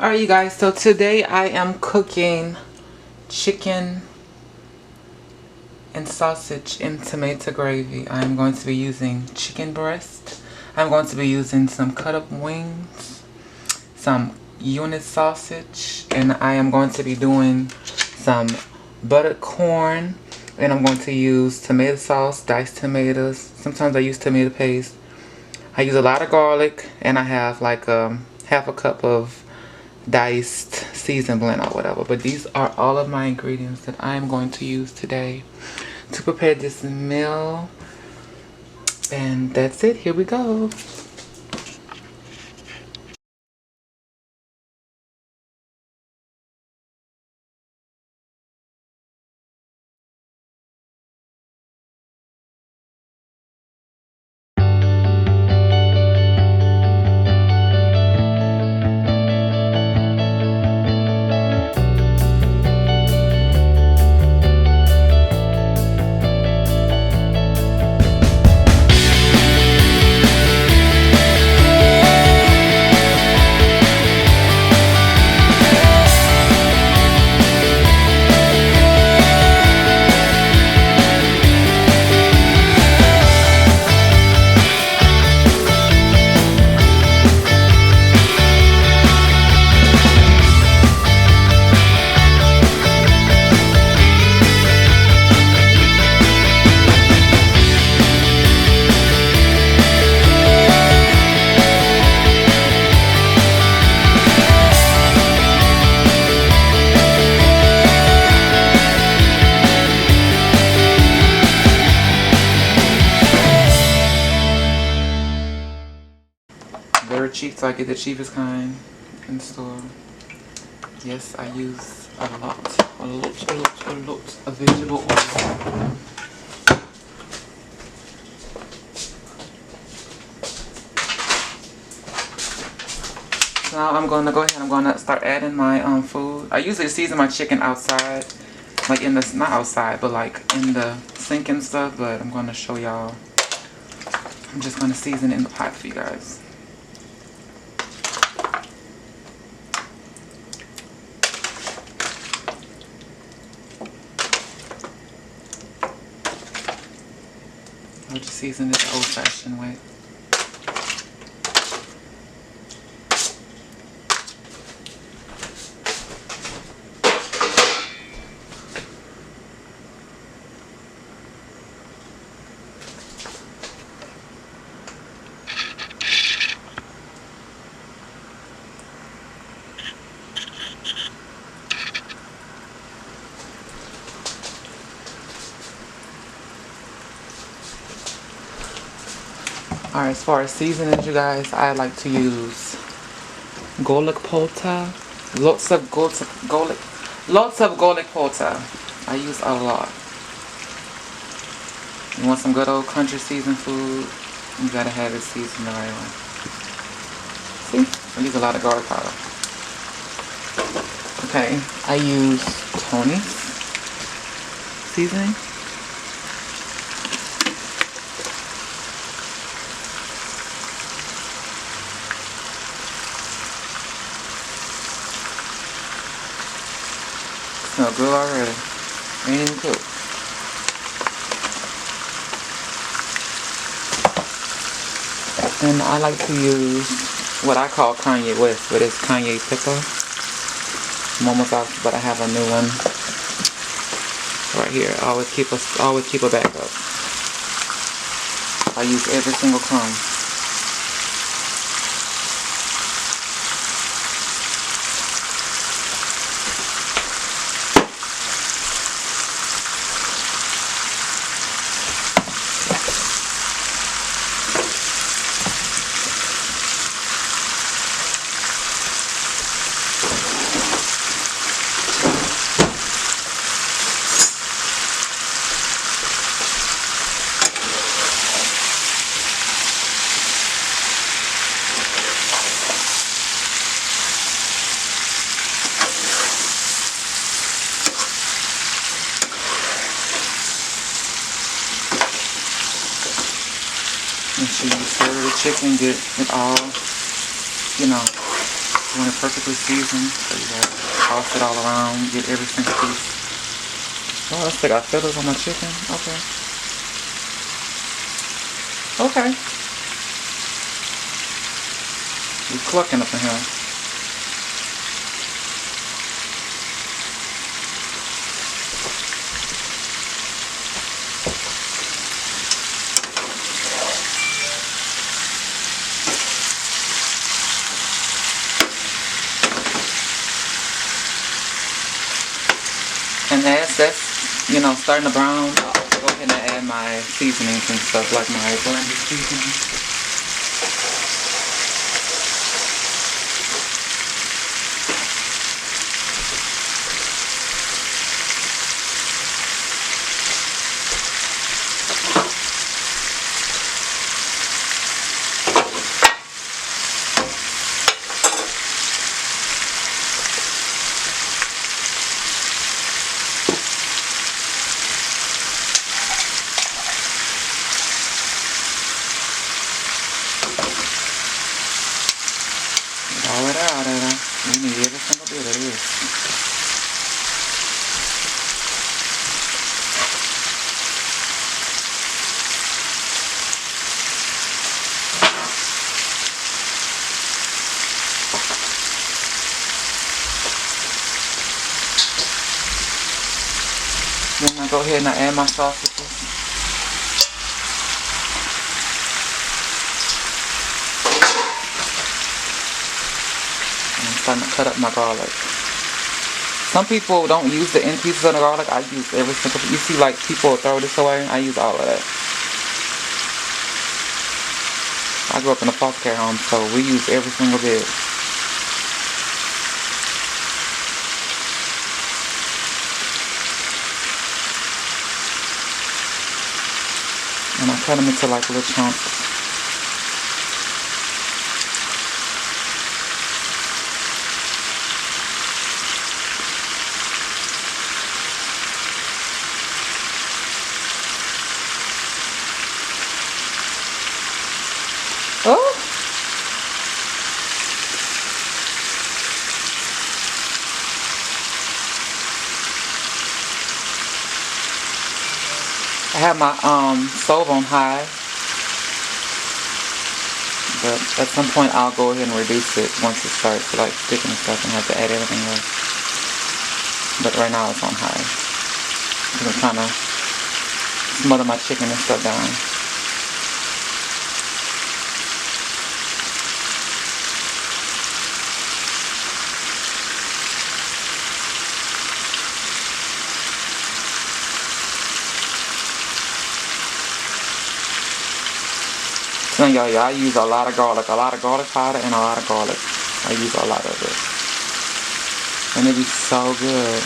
Alright, you guys, so today I am cooking chicken and sausage in tomato gravy. I'm going to be using chicken breast. I'm going to be using some cut up wings, some unit sausage, and I am going to be doing some buttered corn, and I'm going to use tomato sauce, diced tomatoes. Sometimes I use tomato paste. I use a lot of garlic, and I have like half a cup of diced seasoned blend or whatever. But these are all of my ingredients that I'm going to use today to prepare this meal. And that's it. Here we go. Very cheap, so I get the cheapest kind in the store. Yes, I use a lot of vegetable oil. Now I'm going to go ahead and I'm going to start adding my food. I usually season my chicken outside, like in the, not outside, but like in the sink and stuff, but I'm going to show y'all. I'm just going to season it in the pot for you guys. I'll just season it the old-fashioned way. Alright, as far as seasonings, you guys, I like to use garlic powder. Lots of garlic powder. I use a lot. You want some good old country seasoned food, you gotta have it seasoned the right way. See? I use a lot of garlic powder. Okay, I use Tony's seasoning. Smell good already. Ain't even cooked. And I like to use what I call Kanye West, but it's Kanye pepper. I'm almost out, but I have a new one right here. I always keep a backup. I use every single crumb. Make sure you stir the chicken, get it all, you know, You want it perfectly seasoned, so you gotta toss it all around, get every single piece. Oh, I still got feathers on my chicken. Okay. Okay. We clucking up in here. And as that's, you know, starting to brown, I'll go ahead and add my seasonings and stuff, like my blended seasonings. All it out, you need every single bit of this. Then I go ahead and I add my sausages. I'm starting to cut up my garlic. Some people don't use the end pieces of the garlic. I use every single. You see, like people throw this away. I use all of that. I grew up in a foster care home, so we use every single bit. And I cut them into like little chunks. Oh! I have my stove on high, but at some point I'll go ahead and reduce it once it starts like sticking and stuff and have to add everything else. But right now it's on high because I'm trying to smother my chicken and stuff down. So y'all, I use a lot of garlic powder and a lot of garlic. I use a lot of it. And it be so good.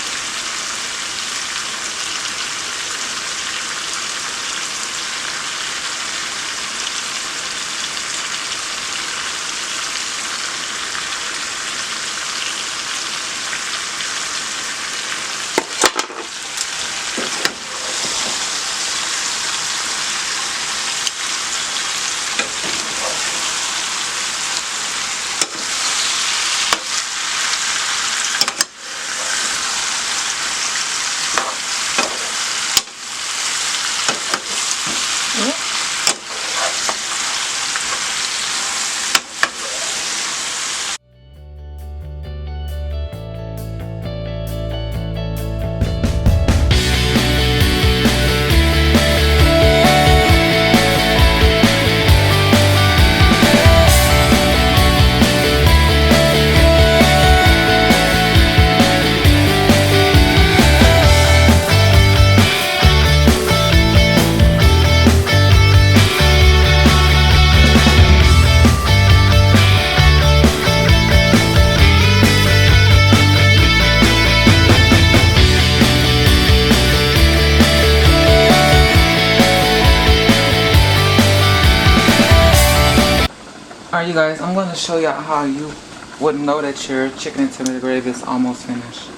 Alright you guys, I'm going to show y'all how you would know that your chicken and tomato gravy is almost finished.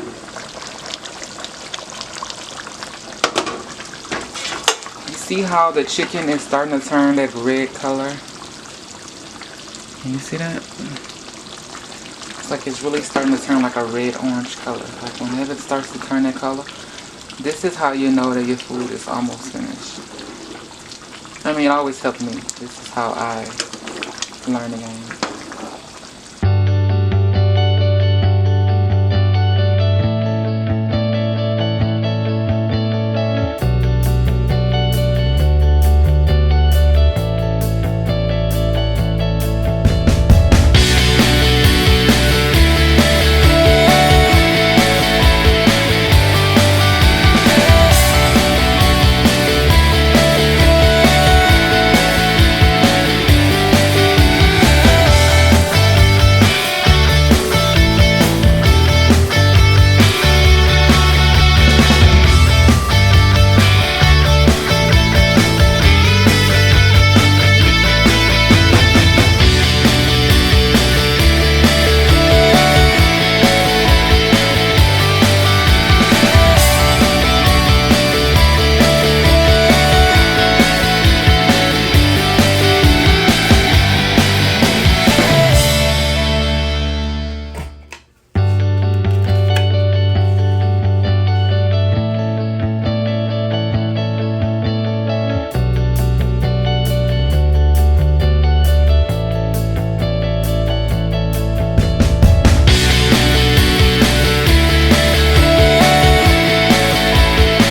You see how the chicken is starting to turn that red color? Can you see that? looks like it's really starting to turn like a red-orange color. Like whenever it starts to turn that color, this is how you know that your food is almost finished. I mean, it always helped me. This is how I learn the game.